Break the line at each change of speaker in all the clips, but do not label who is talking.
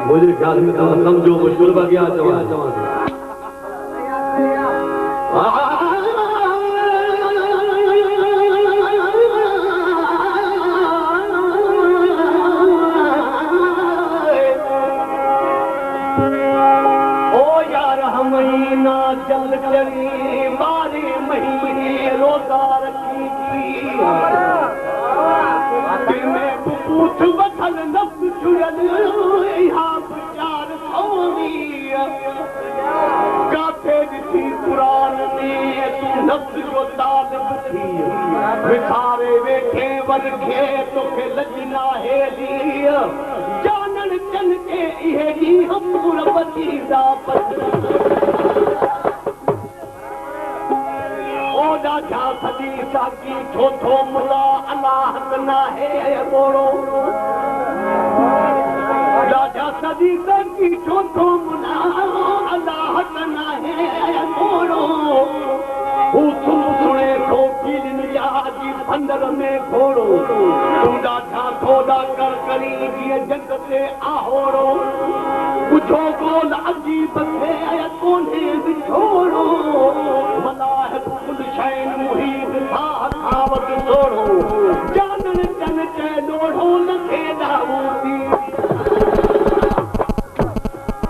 मुझे ख्याल में समझो मुश्किल बगिया चवा ओ यार हमना जल चली मारी महीने रोजा रखी में पूछ बखल नफ्स छुड़ल यहाँ चार सौनी काथे ॾिठी कुरान में तूं नफ्स जो तालिब थी विसारे वेठे वरखे तोखे लॼ नाहे दी जानण चन के इहे जी हम गुरबती दा ओदा जा सदी साकी छोथो मुला अल्लाह ना है मोड़ो राजा सदी साकी छोथो मुला अल्लाह ना है मोड़ो हू सुन सुने तो पीलिन यादी अंदर में घोड़ो तूड़ा था थोड़ा कर करी ये जग से आहोड़ो कुछो गोल अजीब थे कोने बिछोड़ो मलाह कुल शैन मुहीद था खावत तोड़ो जानन चन के लोढ़ो लखे दाऊदी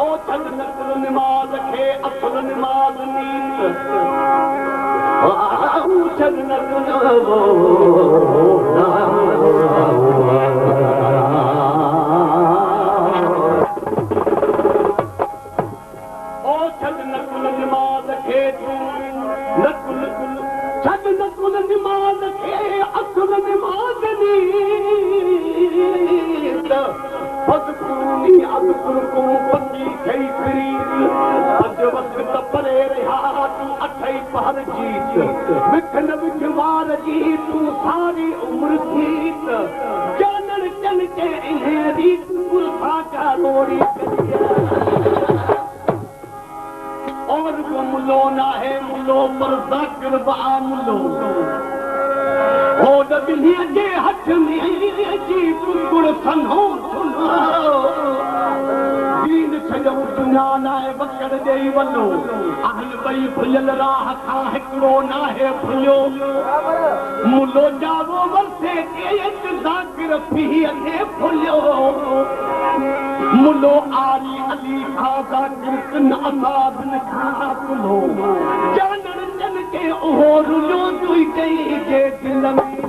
ओ चल नकुल नमाज के असल नमाज नीत ओ चल नकुल सारी उम्र जीत जानन चल के इन्हें रीत गुरफा का रोड़ी और वो मुलो ना है मुलो पर जाकिर बा मुलो हो दबिनी जे हथ में जी कुकुड़ सनो दीन छजो दुनिया नाए बकर देई वलो अहल बई फुल राह था हिकड़ो ना है फुलियो मुलो जावो वरसे के जाकिर पी के फुलियो मुलो आली अली खा जाकिर किन असाब न खा कुलो जानन जन के ओहो रुलो दुई कई के दिल में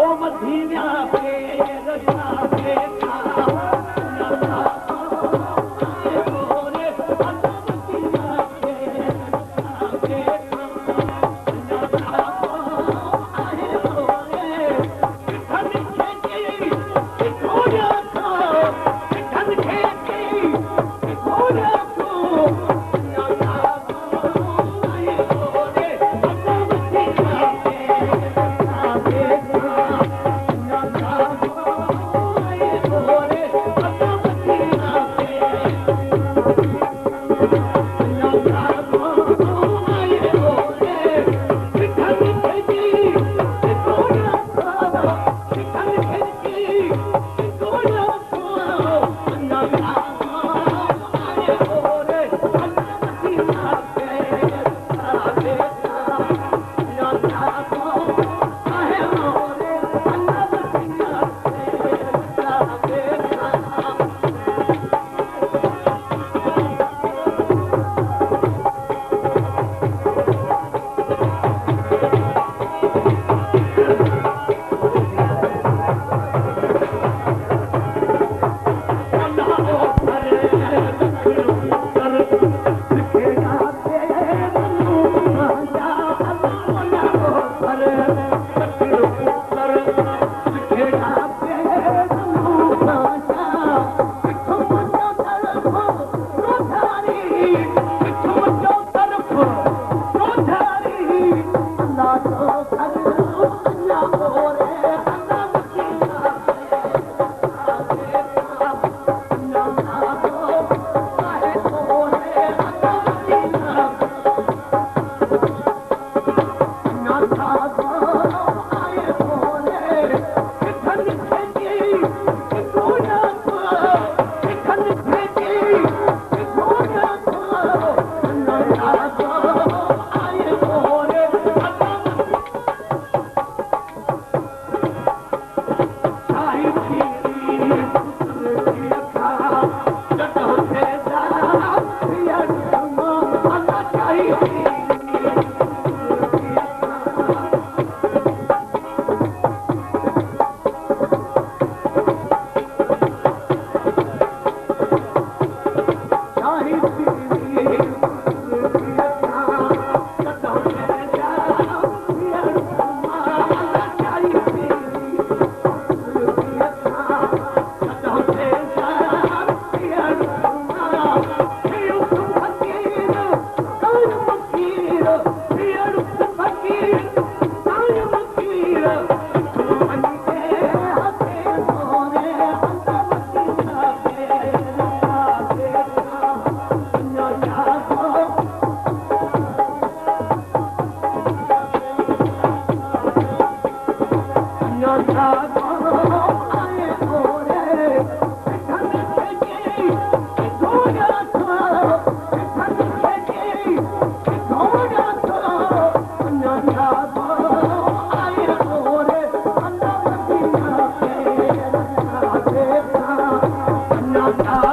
ओ मदीना पे रजा पे राजा